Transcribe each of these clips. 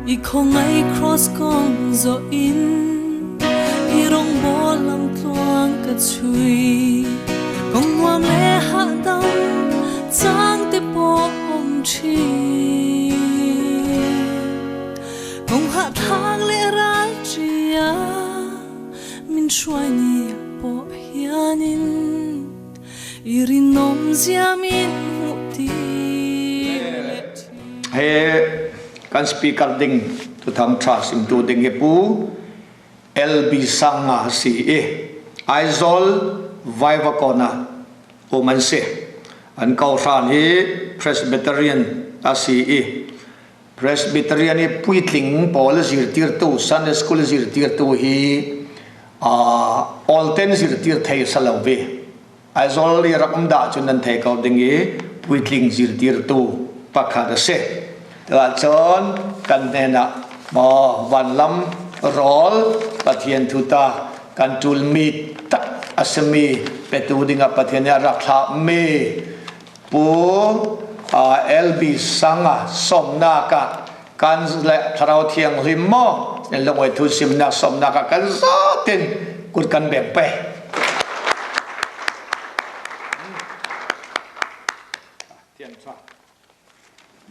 I không ai cross con zo in I rong bo lam tuang ka chui Kong nuam le ha dam Chang te po om chi Kong ha thang le ra chia Min shuai ni po hianin I rin nom zia min muti He kan speaker ding tu tham tra sim tu ding pu LB Sanga si aizol vaiva kona o man se an kau ran hi Presbyterian asi Presbyterian hi puitling pol zir tir tu Sunday school zir tir tu hi all ten zir tir thai salave aizol ri rakum da chun nan thai kau ding hi puitling zir tir tu pakha se là chọn cần nên là mò văn lâm rol pathian thuta kan tul mit asmi petu dinga pathian ya rakha me pu LB Sanga somna ka kan le tharau thiang rimmo en longoi thu simna somna ka kan sa tin kut kan bek pe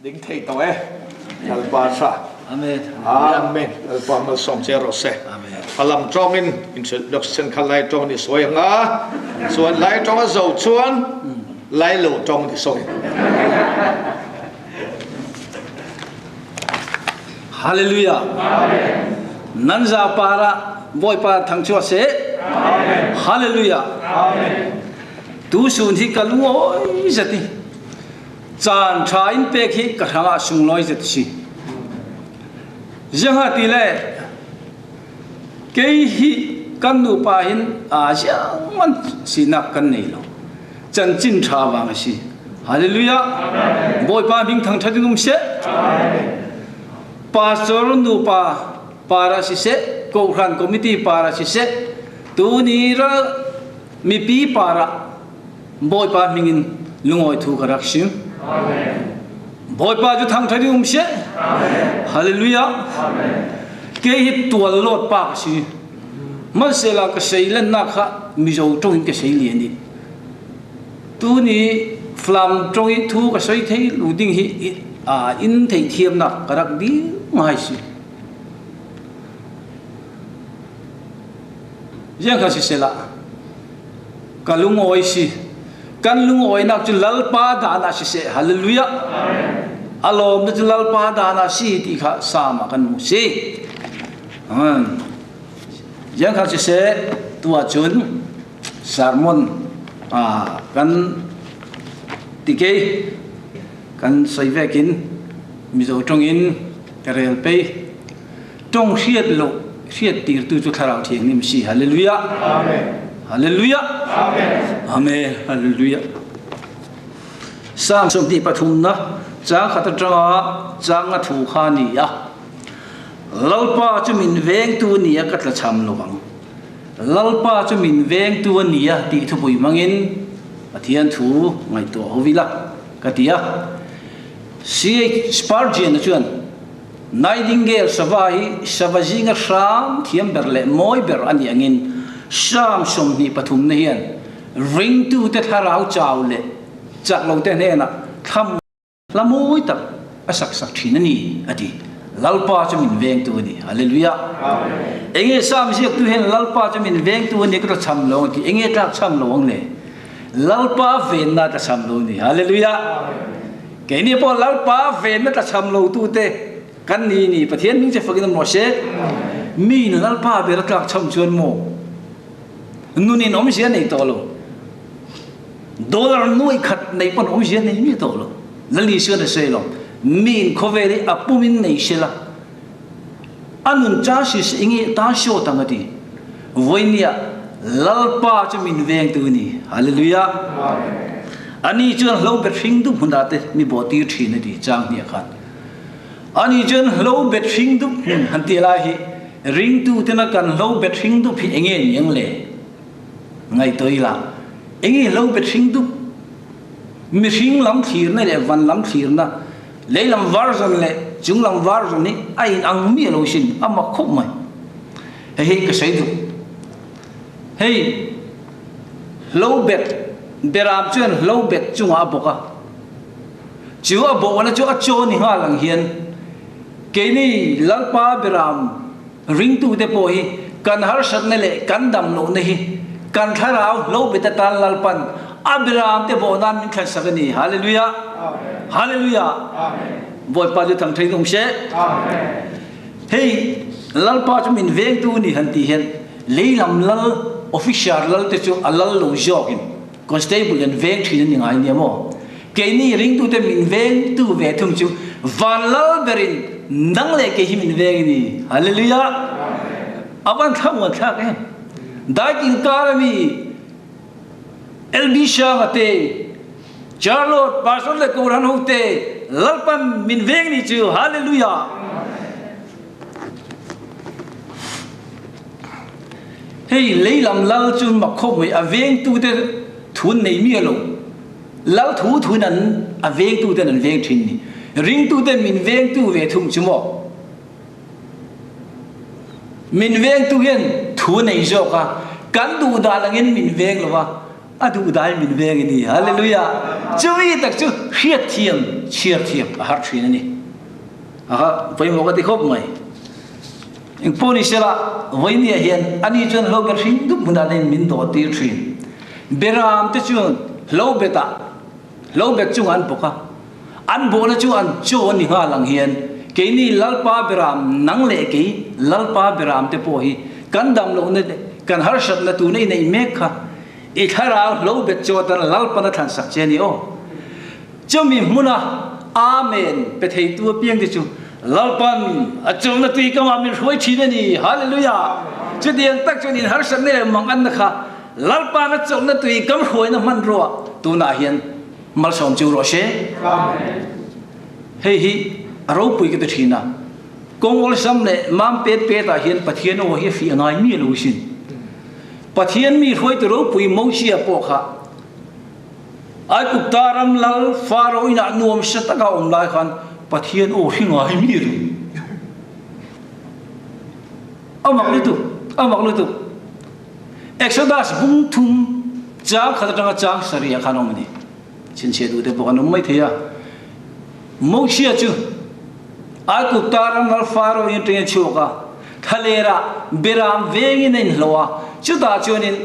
đính thầy tao Lalpa sa Amen. Amen Lalpa mal som zero se Alam trong in introduction khalai trong ni soi nga suan lai trong zo chuan lai lo trong ni soi Hallelujah. Amen. Nanza para boy pa thang chua se. Amen. Hallelujah. Amen. Tu sun hi kalungoi zati. Chan thain pe khi ka thanga sung loi zat si. Janga ti le ke hi kan nu pa hin a siang man sinak kan nei lo. Chan chin tha wang si. Hallelujah. Amen. Boy pa bing thang thadum se. Amen. Pastor nu pa para si se ko khan committee para si se tu ni ra mi pi para boy pa mingin lungoi thu ka raksim amen boy pa ju thang thari se amen hallelujah amen ke hi tual lot pa si man se la ka sei len na kha mi zo tong ke sei lian ni tu ni flam tong i thu ka sei thei lu ding hi in thei thiam na ka rak di mai si yang ka si sela kalung oi si kan lung oi nak chu lalpa da na si se hallelujah amen alom na chu lalpa da na si ti kha sama kan mu si yang ka si se tua chun sermon kan tike kan soi vekin mi zo trong in karel pe trong khiet lo khiet tir tu chu tharau thiang nim si hallelujah amen hallelujah amen amen hallelujah sam som ti pathum na cha khata tanga changa thu kha ni ya lalpa chu min veng tu ni ya kat la cham lo bang lalpa chu min veng tu ni ya ti thu pui mangin athian thu ngai to hovila katia si Spurgeon chuan Nightingale savai savajinga sham thiam berle moi ber ani angin sham som ni pathum na hian ring tu te tharau chaule chak lo te ne na tham lamoi tak asak sak thina ni ati lalpa chamin veng tu ni hallelujah amen enge sam siak tu hen lalpa chamin veng tu ni ko cham lo ki enge tak cham lo ang le lalpa ven na ta cham lo ni hallelujah amen cái này bỏ lalpa về mới ta chăm lâu tu te căn này nè phát hiện mình sẽ phải cái nó sẽ mình lalpa về là chăm chuyên mô nu này ông sẽ này to luôn dollar nuôi khát này bọn ông sẽ này như to luôn là lý do là sao luôn mình có về đấy áp mình này sẽ là anh cha sẽ ingin ta show tăng cái gì vậy nè lalpa cho mình về tu nè hallelujah ani chuan hlo bet hring du hunda te mi bo ti thina di chang ni khan ani chuan hlo bet hring du han ti la hi ring tu te na kan hlo bet hring du phi enge yang le ngai toi la enge hlo bet hring du mi hring lam thir na le van lam thir na lấy làm version lệ chúng làm version ní ai ăn mía lâu xin ăn mặc khúc mày hay cái sấy được hay lâu bẹt beram chuyện lâu bẹt chúng à bốc à chú à bốc nó chú à cho ni ha lang hiền cái này lalpa beram ring tu te pohi kan har sat ne le kan dam lo ne hi kan tharau lo beta tan lalpan abiram te bo nan min khan sakani hallelujah hallelujah boy pa ju thang thei dong se hey lalpa chu min veng tu ni han ti hen leilam lal official lal te chu alal lo jokin constable en veng thin ni ngai ni mo ke ni ring tu te min veng tu ve thum chu van lal berin nang le ke hi min veng ni hallelujah aban tham wa thak em dai kin karami elbisha ate charlotte person le kuran hote lalpan min veng ni chu hallelujah hey leilam lal chun ma khop mai aveng tu te thun nei mi lo lal thu thunan aveng tu te nan veng thin ni ring tu te min veng tu ve thum chu mo min veng tu hian thu nei zo ka kan du da langin min veng lo wa adu dai min veng ni hallelujah chui tak chu khiat thiam chiar thiam har thin ni aha pai mo ka ti khop mai ing poni sela voinia hian ani chon lo gar hring du bunda nei min do ti thin beram te chun lo beta lo bet chung an poka an bo na chu an cho ni ha lang hian ke ni lalpa beram nang le ke lalpa beram te po hi kan dam lo ne kan har sat na tu nei nei mek kha I thara lo bet cho tan lalpa na than sak che ni o chomi muna amen pe thei tu piang ti chu lalpan a chom na tui ka ma min roi thi ni hallelujah chu dian tak chu nin har sat ne mang an na kha lalpa na chom na tui kam roi na man ro tu na hian mal som chu ro she amen hei hi aro pui ke te thina kongol sam le mam pet pe ta hian pathian o hi fi ngai mi lo sin pathian mi roi te ro pui mo sia po kha ai ku taram lal faro ina nuam sataka om lai khan pathian o hi ngai mi ru amak lu tu exodus bung thum cha khadanga cha saria khanom ni chin che du te po kanom mai thea mo sia chu ai ku taram lal faro in te chuka thalera beram vengi nen lowa chu da chunin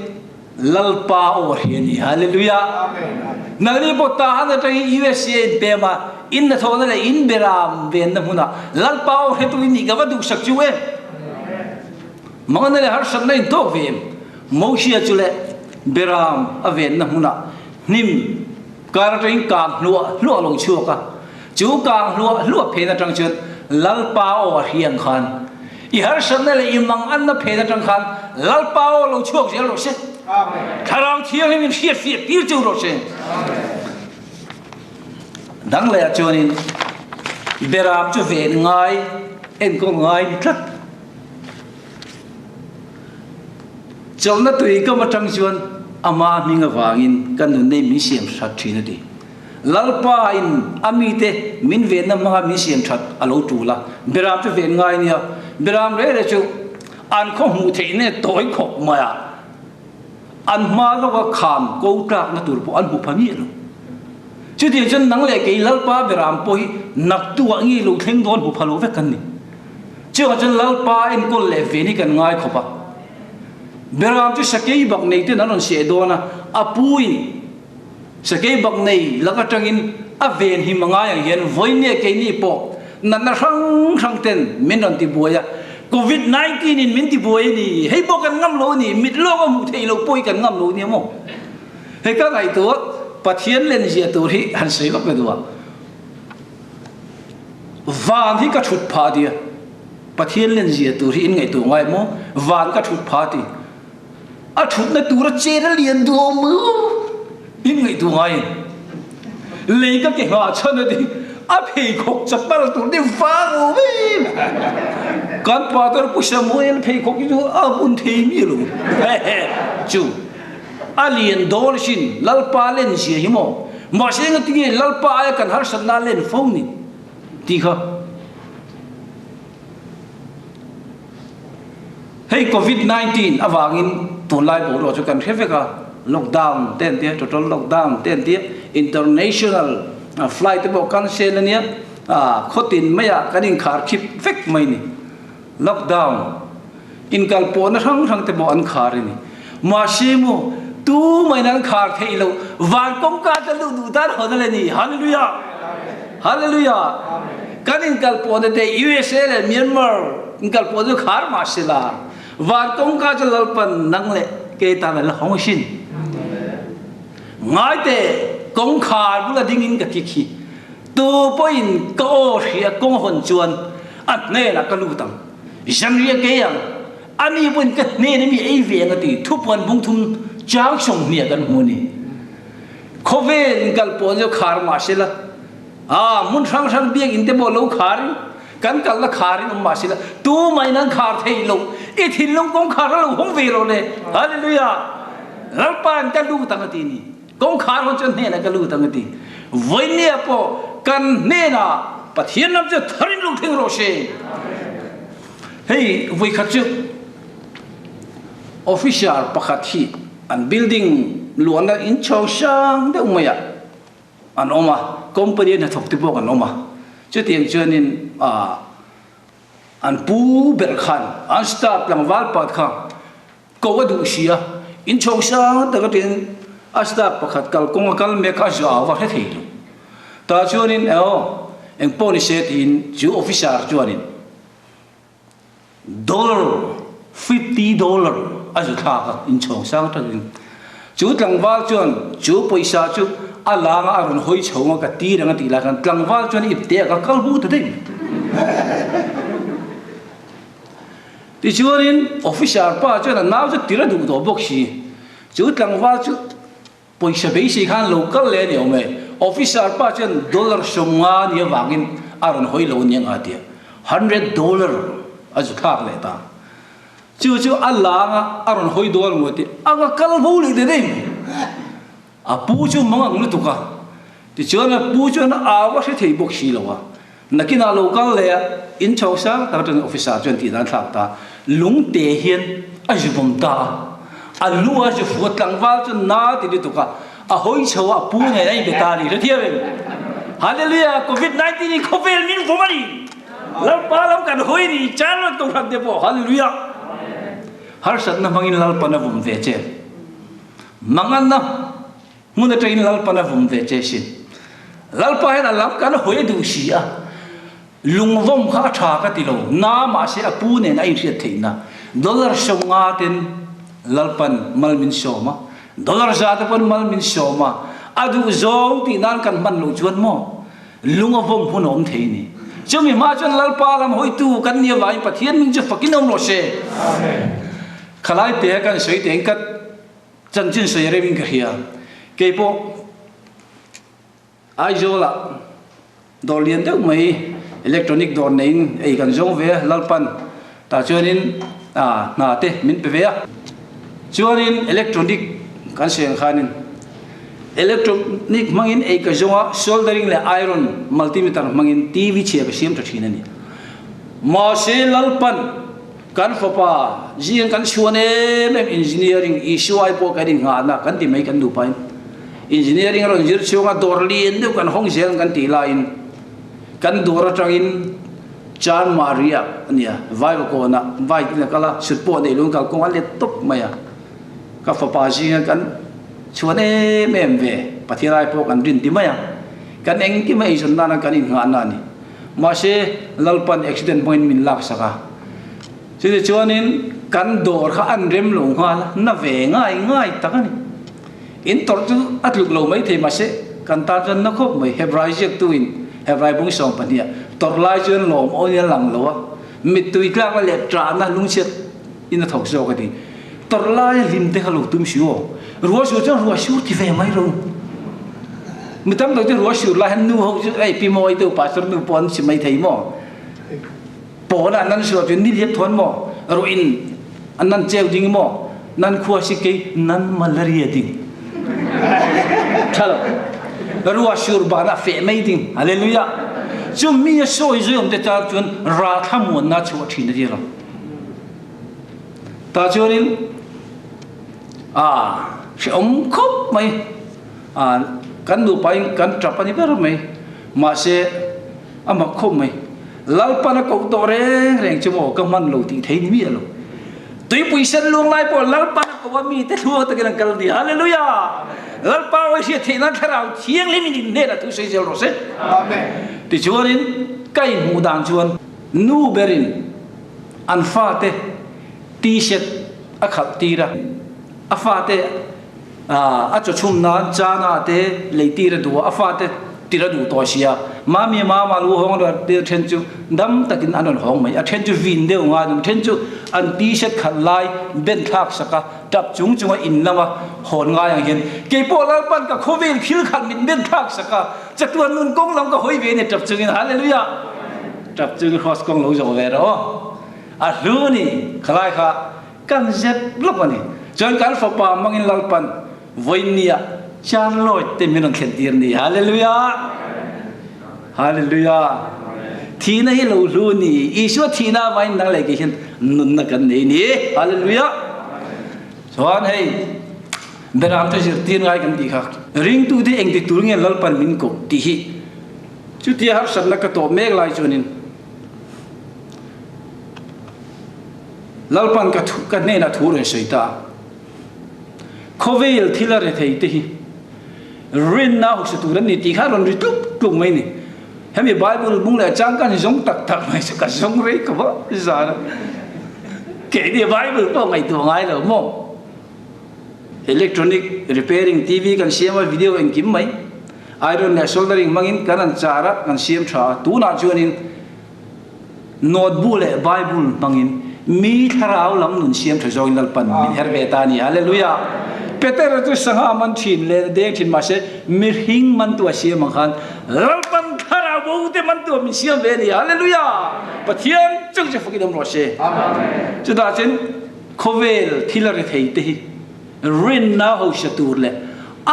lalpa o hiani hallelujah amen nari po ta hana ta USA bema in na thona le in beram ven na huna lalpa o hetu ni ga du sak chu e mangana le har sam nei to vem mo sia chu le beram aven na huna nim kar ta in ka lu long chu ka chu ka lu phe na tang chut lalpa o hiang khan I har sam le imang an na phe na tang khan lalpa o lo chuak je lo se amen tharang thiang hin fiat pi chu ro se amen dang le chonin beram chu ve ngai en ko ngai ni tlat chom na tui ka ma tang chuan ama minga wangin kan nu nei mi siam sat thina di lalpa in amite min ve na ma mi siam that alo tu la beram chu ve ngai nia beram re chu an kho mu the ne toy khop ma ya an ma lo ka kham ko trak na tur po an bu phami lo chu ti chen nang le ke lalpa beram po hi nak tu ngi lo thleng don bu phalo ve kan ni chu chen lalpa in ko le ve ni kan ngai khopa beram chu sakei bak nei te nan on se do na apuin sakei bak nei laka tangin a ven hi manga yang hian voine ke ni po nan na rang ten min on ti boya COVID-19 in min ti boy ni hei bo kan ngam lo ni mit lo ko mu thei lo poi kan ngam lo ni mo hei ka ngai to pathian len zia tu hi han sei bak me duwa van hi ka thut pha dia pathian len zia tu hi in ngai tu ngai mo van ka thut pha ti a thut na tu ra che ra lien do mu in ngai tu ngai le ka ke ha chana di a phei khok chapal tu di fa ngo mi kan patar pusha moel phei khok ju a bun thei mi lu chu alien dol shin lalpa len sia hi mo ma se nga ti lalpa ai kan har san na len phone ni tí khờ hey COVID-19 avangin tunlai bo ro chu kan kheveka lockdown ten tia total lockdown ten tia international flight bo cancel ania khotin maya kanin khar khip vek mai ni lockdown in kalpo na thang te bo an khar ni ma shemo tu mai nan khar thei lo van kong ka ta lu du dar ho le ni hallelujah hallelujah kanin kalpo te USA le Myanmar in kalpo ju khar ma sila van kong ka cha lalpan nang le ke ta la hong shin ngai te kong khar bu la ding in ka ki khi tu poin ko ria kong hon chuan at ne la ka lu tang jan ria ke yang ani bun ka ne ni mi ei ve nga ti thu pon bung thum chang song nia kan mu ni khoven gal pon jo khar ma sela mun sang sang biang in te bo lo khar kan kal la khar in ma sela tu mai nan khar thei lo e thin long kong khar lo hong ve lo le hallelujah lalpan ka lu tang ti ni kong khar hon chen ne na ka lu tang ti voi ne po kan ne na pathian nam je tharin lu thing ro she hey voi khat chu official pakhat hi an building luan in chau sang de umaya an oma company na thok ti bok an oma chu tiang chuan in an pu ber khan an staff lang wal pat kha ko du sia in chau sang ta ka tin a staff pakhat kal kong kal me kha ja wa the thei ta chuan in eng poni set in chu official chuan in $50 azu tha in chong sang ta chu tlangwal chuan chu paisa chu alanga aron hoi chhonga ka ti ranga ti la kan tlangwal chuan ipte ka kal bu ta dei ti chuan in official pa chuan naw chu tira du do bok si chu tlangwal chu paisa be si khan local le ne ome official pa chuan dollar somnga ni wangin aron hoi lo nyang atia $100 azu thak le ta chu alanga aron hoi dol ngoti aga kal bu li de dei a pu chu manga nglu tuka ti chona pu chu na awa se thei bok si lawa nakina local le in chausa ta tan officer chuan ti dan thak ta lung te hian azu bom ta alu a ju fu tlangwal chu na ti di tuka a hoi chawa pu ne ai beta ni re thiawe hallelujah COVID-19 ni covid min fomani lalpa lam kan hoi ni chan to kham de po hallelujah har sat na mangin lalpa na vum ve che mangan na mun na train lalpa na vum ve che sin lalpa he na lam kan hoi du sia lung vom kha tha ka ti lo na ma se apu ne na i riat theina dollar songa ten lalpan malmin soma dollar za ta pon malmin soma adu zong ti nan kan man lo chuan mo lunga vom hunom theini chumi ma chuan lalpa lam hoi tu kan nia vai pathian ming je fakinom lo se amen khalai te kan soi te kat chan chin soi re min ka hia ke po ai zola dolian de mai electronic door nein ei kan zong ve lalpan ta chuanin na te min pe ve chuanin electronic kan seng khanin electronic mangin ei ka zonga soldering le iron multimeter mangin tv che ka sim ta thina ni ma se lalpan kan fopa jian kan chuane mem engineering issue po ka ding ha na kan ti mai kan du pai engineering ron jir chunga dorlin de kan hong sel kan ti lain kan dora tangin chan maria ania vai ko na vai na kala sut po nei lung kal ko ale top maya ka fopa jian kan chuane mem ve pathirai po kan rin ti maya kan eng ti mai son na kan in ha na ni ma se lalpan accident point min lak saka Jadi chuanin kan dor kha an rem lo nga na ve ngai takani in tor chu atluk lo mai the ma se kan ta jan na khop mai hebrai jek tuin hebrai bung som pania tor lai chuan lom o ya lang lo mit tui tlak la le tra na lung chet in a thok zo ka ti tor lai lim te halu tum siu ruwa su chu ruwa su ti ve mai ro mitam do te ruwa su la han nu ho chu ai pi moi tu pastor nu pon si mai thei mo po na nan so tin ni liet thon mo ro in an nan cheu ding mo nan khua si ke nan malaria ding thalo ruwa sur ba na fe mai ding hallelujah chum mi soi zoi om te ta chun ra thamun na chu thin ri lo ta chunin si om khop mai kan nu pai kan trapani ber mai ma se ama khop mai lalpa na ko to reng chumo ka man lo ti thei ni mi lo tui pui sen luang lai po lalpa na ko mi te thu ta kan kal di hallelujah lalpa wa si thei na tharau thiang le ni ne la tu sei jel ro se amen ti chuanin kai mu dang chuan nu berin an fa te t-shirt a khap ti ra a fa te a cho chum na cha na te le ti ra du a fa te ti ra du to sia ma mi ma lu hong ra te then chu dam takin anon hong mai a then chu vin deu nga dum then chu an t-shirt khat lai ben thak saka tap chung chung in lama hon nga yang hian ke po lal pan ka khovil khil khat min ben thak saka chatuan nun kong lam ka hoi ve ne tap chung in hallelujah tap chung cross kong lo zo ve ro a lu ni khlai kha kan zet lok ani chon kan fa pa mangin lal pan voinia chan loi te min khen tir ni hallelujah hallelujah thina hi lo lu ni isu thina mai nang le ki hin nun na kan nei ni hallelujah chuan hei beram te jir tin ngai kan ti kha ring tu de eng ti tur nge lal pan min ko ti hi chu ti har san la ka to mek lai chunin lal pan ka thu ka ne na thu re seita khovel thila re thei te hi rin na hu su tu ran ni ti kha ron ri tup tup mai ni hemi bible bung le chang kan jong tak tak mai su ka jong re ka ba za na ke di bible ko ngai tu ngai lo mo electronic repairing tv kan siam video en kim mai iron na soldering mangin kan an chara kan siam tha tu na chuanin notebook le bible mangin mi tharau lam nun siam tha join lal pan min herve ta ni hallelujah peter tu sanga man thin le de thin ma se mir hing man tu siam khan lal pan tharau bo te man tu min siam ve ni hallelujah pathian chung je fakidam ro se amen chu da chen khovel thilare thei te hi rin na ho shatur le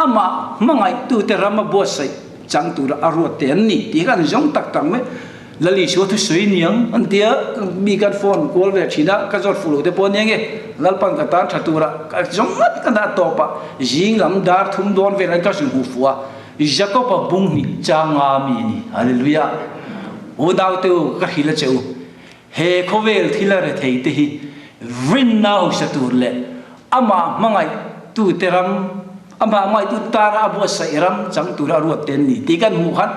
ama mangai tu te rama bo sai chang tu ra aro te ni ti kan jong tak tak me lali so thu sui niang an tia mi kan phone call ve thina ka jot fulu te pon nge lalpan ka tan thatura ka jong mat ka na to pa jing lam dar thum don ve ka su hu fuwa jacob bung ni changa mi ni hallelujah o daw te ka hila cheu he khovel thila re thei te hi rin na ho shatur le ama mangai tu teram ama mai tu tara bo sai ram chang tu ra ru ten ni ti kan mu khan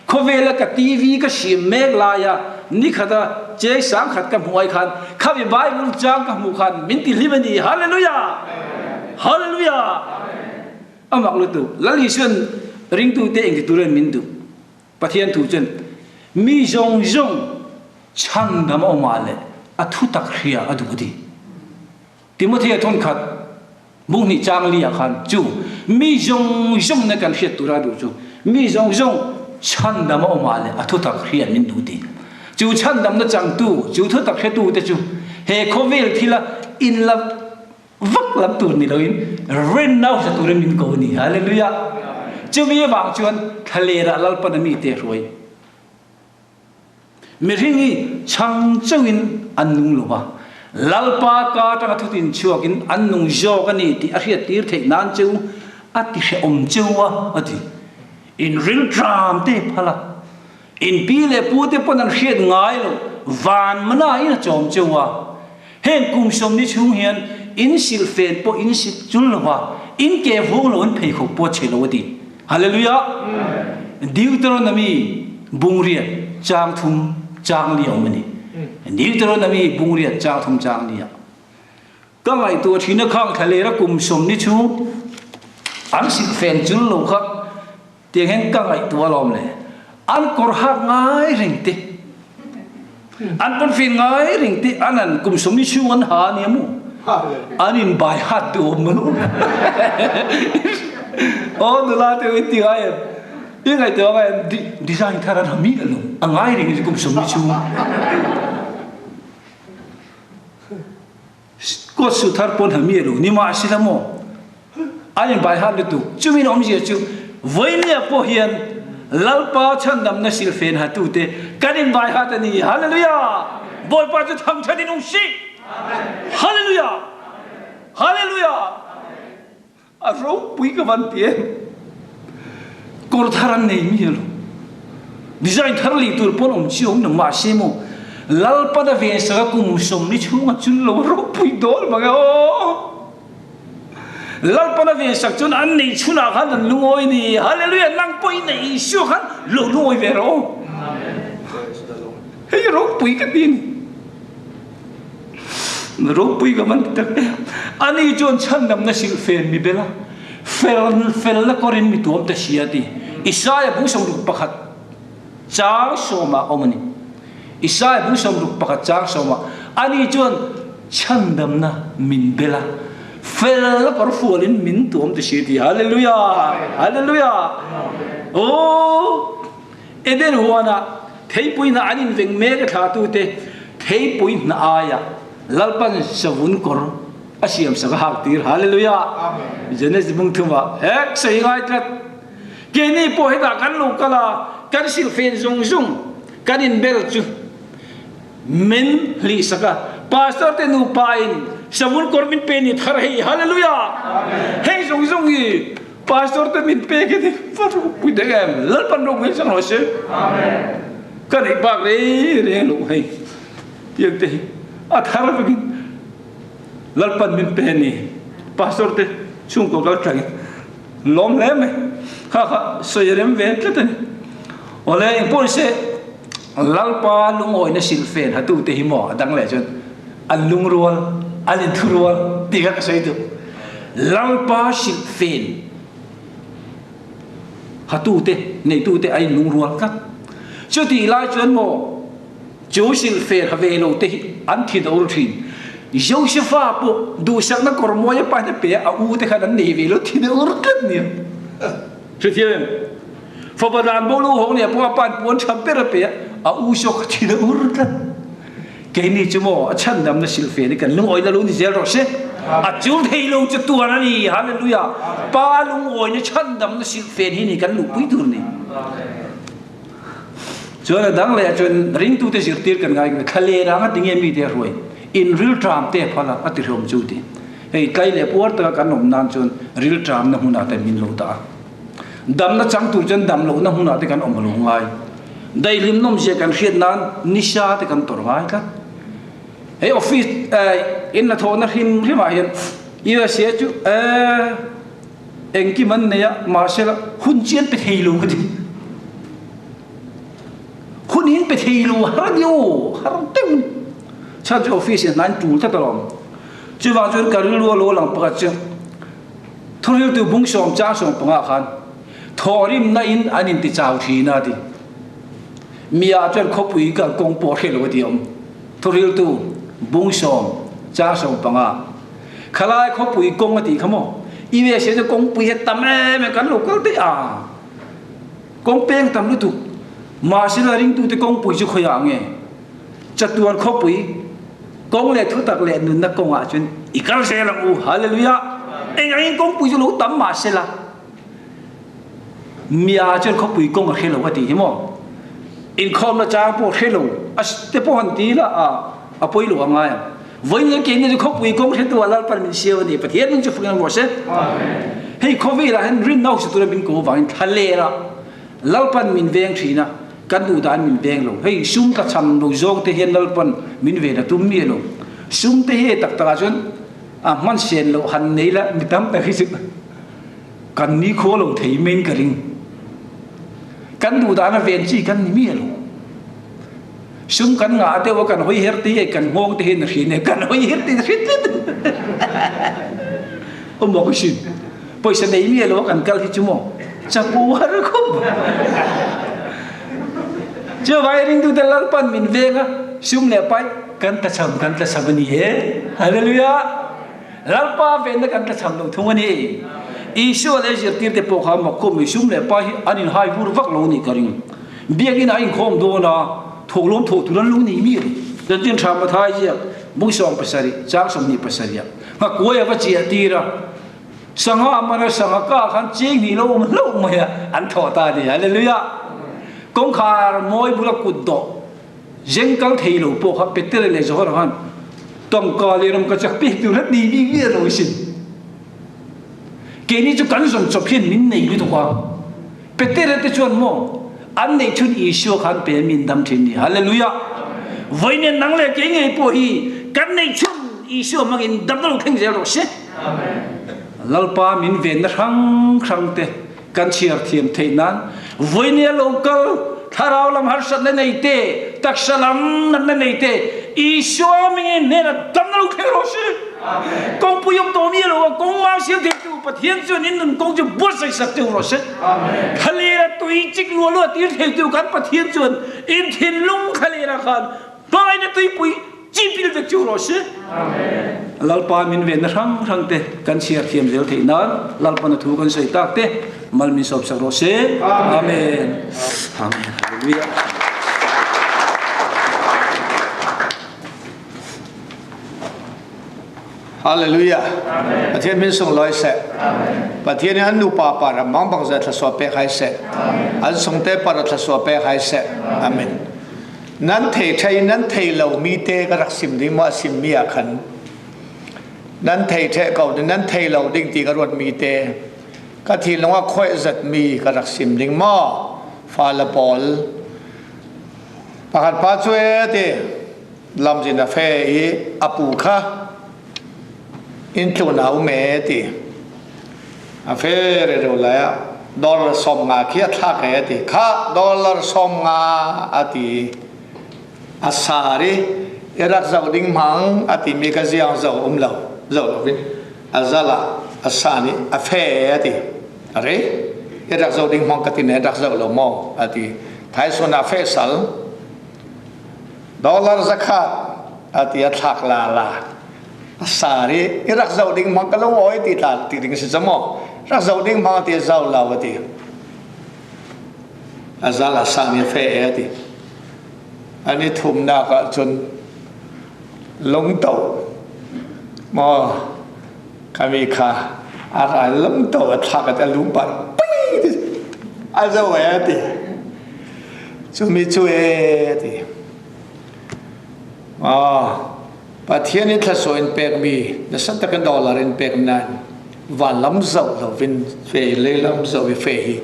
khovela ka tv ka sim mek la ya ni khata che sang khat ka muai khan khabi bible chang ka mu khan min ti libani hallelujah hallelujah amak lu tu lali sun ring tu te eng tu ren min tu pathian tu chen mi jong jong chang dam o ma le athu tak khria adu di timothy thon khat bung ni chang li khan chu mi jong jong na kan fiat tu ra du chu mi jong jong chan dam o ma le athu tak khria min du di chu chan dam na chang tu chu thu tak khre tu te chu he khovel thila in la vak lam tu ni loin ren now sa tu ren min ko ni hallelujah chu mi wang chuan thale ra lal pan mi te roi mi ringi chang chawin anung lo ba lalpa ka ta thu tin chuakin annung jo ka ni ti a hriat tir thei nan chu ati he om chuwa ati in real dram te phala in pile pu te pon an hriat ngai lo van mana ina chom chuwa hen kum som ni chung hian in sil fen po in sil chul wa in ke vung lo an phei kho po chelo di hallelujah deuteronomy bungria chang thum chang liao mani deuteronomy bungria chang thum chang lia ka ngai tu thina khang thale ra kum som ni chu an sil fen chul lo kha tiếng hen ka ngai tu lom le an kor ha ngai ring te an pon fin ngai ring te anan kum som ni chu an ha ni mu anin bai hat tu manu oh du la te ti ai tiếng ngai tu ngai design thara na mi lo angai ring kum som ni chu ko su thar pon ha mi lo ni ma sila mo anin bai hat tu chu min om ji chu với nia po hiền lalpa chan dam na silfen ha tu te kanin vai ha ta ni hallelujah boy pa chu tham chani nong si hallelujah hallelujah a ro pui ka van tie kor tharan nei mi lo design tharli tur pon om chi om na ma se mo lalpa da ve sa kum som ni chunga chun lo ro pui dol ma ga o lalpa da ve sak chun an nei chuna khan lungoi ni hallelujah nang poi nei shu khan lo lungoi ve ro hey ro pui ka tin ro pui ka man tak ani jon chan nam na sil fen mi bela fel la korin mi tuam ta siati isaya bu som ru pakhat chang soma omani isaya bu som ru pakhat chang soma ani jon chan dam na min bela fel la kor fualin min tuam ta siati hallelujah hallelujah oh eden huana thei pui na anin veng me ka tha tu te thei pui na aya lalpan savun kor asiam sa hak tir hallelujah amen jenes bung thuma ek sei ngai trat ke ni po heta kan lu kala kan sil fen zung zung kan in bel chu men li saka pastor te nu pain savun kor min pe ni thar hei hallelujah amen hei zung zung gi pastor te min pe ke ni faru pui de gam lalpan ro ngai sang ho se amen kan ik bak re lu hei tiek te a thar begin lalpan min peni pastor te chung ko la tang lom lem ha soyerem ve tleten ole impon se lalpa lung oi na silfen hatu te himo adang le jon an lung rual an thurual tiga ka sei tu lalpa silfen hatu te nei tu te ai lung rual ka chu ti lai jon mo chu silfen ha ve lo te an thi do ru thin Josepha po du sak na kormoya pa na pe a u te khanan nei ve lo thi de urkat ni chu thiem fo badan bo lu hong ne po pan pon cham pe ra pe a u sok thi de urkat ke ni chumo a chan dam na silfe ni kan lung oi la lu ni zel ro se a chu thei lo chu tu na ni hallelujah pa lung oi ni chan dam na silfe ni ni kan lu pui tur ni cho na dang le chon ring tu te sir tir kan ngai khale ra nga tinge mi te roi in real tram te phala atirom chuti hei kai le por ta kan nom nan chon real tram na huna ta min lo ta dam na chang tur chen dam lo na huna te kan om lo ngai dai lim nom je kan khiat nan nisha te kan tor ngai ka hei office in na thona him hima hian ira se chu engki man ne ya marshal hun chen pe thei lo ka di hun hin pe thei lo har yo har tem charge office in nan tool ta talom chu wa chu ka ru lo lang pa chu thoril tu bung som cha som pa khan thorim na in anin ti chau thi na di mia chen khopui ka kong po he lo di om thoril tu bung som cha som pa nga khalai khopui kong ati khamo iwe se je kong pui he tam me kan lo kal te a kong peng tam lu tu ma se la ring tu te kong pui chu khoya nge chatuan khopui kong le thu tak le nun na kong a chun ikal se la u hallelujah engin kong pui lu tam ma se la mia chen khopui kong a khelo ati himo in khom na cha po khelo as te po han ti la a poi lu anga ya voi ne ke ni khopui kong he tu ala par min siaw ni pathian min chu funga mo se amen hei khovi la hen rin nau su tu bin ko wang thale ra lalpan min veng thina kan du dan min beng lo hei sum ka cham lo jong te hen lalpan min ve na tum mi lo sum te he tak ta chon a man sen lo han nei la mi tam ta hi kan ni kho lo thei men ka ring kan du dan a ven chi kan ni mi lo sum kan nga te wa kan hoi her ti kan ngong te hen ri ne kan hoi her ti ri o mo ko shin poi sa nei mi lo kan kal hi chumo cha pu har ko chưa vay ring tu te lalpan min venga sum le pai kan ta sabani he hallelujah lalpa ven kan ta sam lo thungani isu le jir tir te po kha ma ko mi sum le pai anin hai bur vak lo ni karing biagin ai khom do na tholom tho turan lu ni mi den tin tham ma thai ji mu som pasari chang som ni pasari ma ko ya va chi atira sanga amana sanga ka khan ching ni lo ma ya an tho ta ni hallelujah công khả mỗi bữa cụt độ dân căng thầy lũ bộ họ biết tới lấy gió rồi tổng cả liền làm cái chắc biết từ hết đi đi rồi xin cái này cho cán sον chụp hình mình này đi thôi biết tới là chuyện mò anh này chuyện issue khăn bé mình đâm trên đi hallelujah vậy nên năng lực cái này bộ hi cái này chuyện issue mà mình đâm đâu thành rồi chứ Lalpa mình về nó khăng khăng thế căn chiar thiam thế nan vậy nên local tharau lam har sat nei te taksalam nan nei te issue mình nên là đâm đâu thành rồi chứ công phu yong tổ mi rồi công mang siêu thiệt tu bát thiên cho nên nên công cho bớt sai sắc tu rồi chứ khali là tùy chích lúa lúa tiền thiệt tu cán bát thiên cho in thiên lung khali là khan tôi này tùy bụi chi pil việc tu rồi chứ Lalpa min về nó răng răng te căn chiar thiam dễ thế nan Lalpa nó thu con sợi tác te mal min sop sắc rồi chứ amen amen hallelujah. Hallelujah. Bà thiên mình sung lối sẽ. Bà thiên anh nu pa pa ra mang bằng giờ thật số pe khai sẽ. Anh sung te pa ra thật số pe khai sẽ. Amen. Nan thầy thầy nan thầy lâu mi te cái rắc sim đi mà sim mi à khẩn. Nan thầy thầy cầu nan thầy lâu đinh ti cái ruột mi te. Cái thì long khoi giật mi cái rắc sim đi mà pha la bol. Bà hạt pa chuê te làm gì na phê ý apu kha. In tu nào mẹ thì à phê rồi lại dollar som ngà kia thắc cái thì khá dollar som ngà thì asari erak giàu đinh mang thì mấy cái giàu giàu lâu vin azala asani à phê thì đấy erak giàu đinh mang cái thì erak giàu lâu mau thì thái xuân à phê sal dollar zakat thì thắc là sari irak zau ding mang kalong oi ti ta ti ding si zamo rak zau ding mang ti zau law ti azala sami fe ti ani thum na ka chun long tau mo kami kha ara long tau tha ka ta lum par azau ti chumi chue ti bà thiên ít là số in bạc mi là sắp tới $1 in bạc nan và lắm dầu là vin về lấy lắm dầu về phê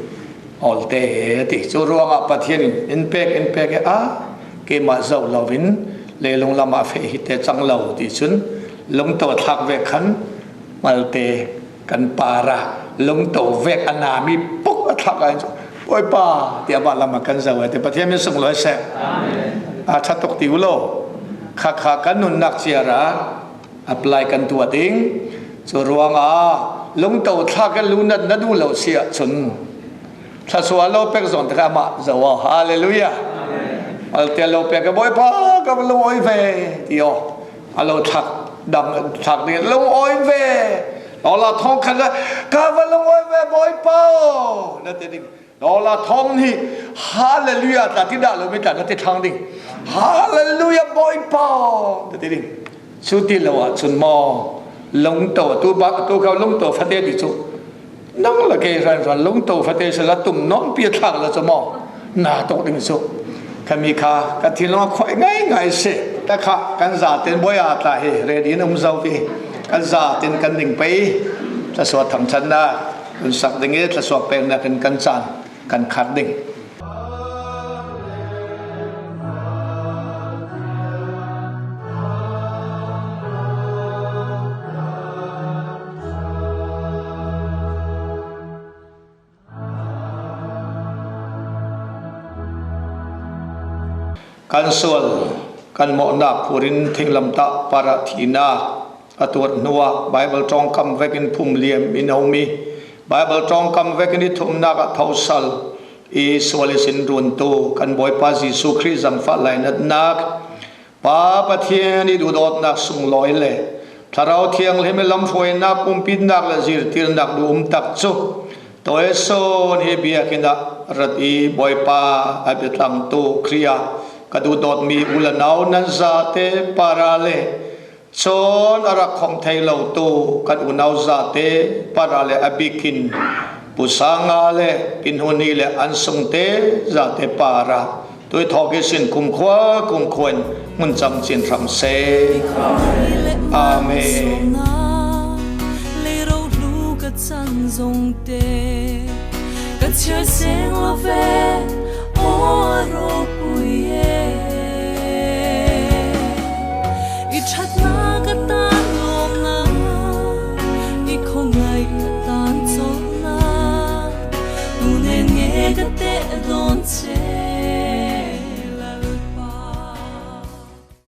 all day thì cho ruộng à bà thiên in bạc cái mà dầu là vin lấy lông làm à phê thì trăng lầu thì xuân lông tàu thạc về khăn mà tê cần para lông tàu về anh à mi bốc thạc anh ôi bà thì bà làm mà cần dầu thì bà thiên mình sống lối sẽ chắc tục tiêu lô khá kan nun nak siara apply kan tua ding so ruang lung tau tha kan lunat na du lo sia chun tha so lo pek zon ta ma zo hallelujah al te lo pek boy pa ka lo oi ve tio alo thak dang thak ni lo oi ve đó là thong khan ka va lo oi ve boy pa na te ding đó là thong hi hallelujah ta ti da lo mi ta na te thang ding hallelujah boy pa thế đi chú tin là what chun mo long tổ tu ba tu cao long tổ phát đề đi chú nông là cái rồi long tổ phát đề sẽ là tụm nón bia thạc là chú mo na tổ đình chú kami kha cái thiên long khỏe ngay sẽ ta kha căn giả tên boy ta he ready nông giàu vi căn giả tên căn đình bay ta suat thằng chân na căn sắc đình ấy ta suat pen na căn chân căn khát đình kan sual kan mo na purin thinglam ta para thina atut nuwa bible tong kam vekin phum liam inomi bible tong kam vekin thum na ka thosal i swalisin run tu kan boy pa jisu christ jam fa lainat nak pa pathian i du dot nak sung loi le tharau thiang le me lam foi na pumpin nak la zir tir nak du tak chu toy son he bia kina rat i boy pa abitlang tu kriya kadu dot mi ulanau nan za te parale chon ara khom thei lo tu kadu nau za te parale abikin Sanga le pinhuni le ansung te za te para tôi thọ cái xin cùng khuen mun chăm xin ram se amen le ro lu ka chan zong te ka chia seng lo ve o ro puye i chat na ka tan lom na i khong ngai ka tan chol na nu ne nge ka te don che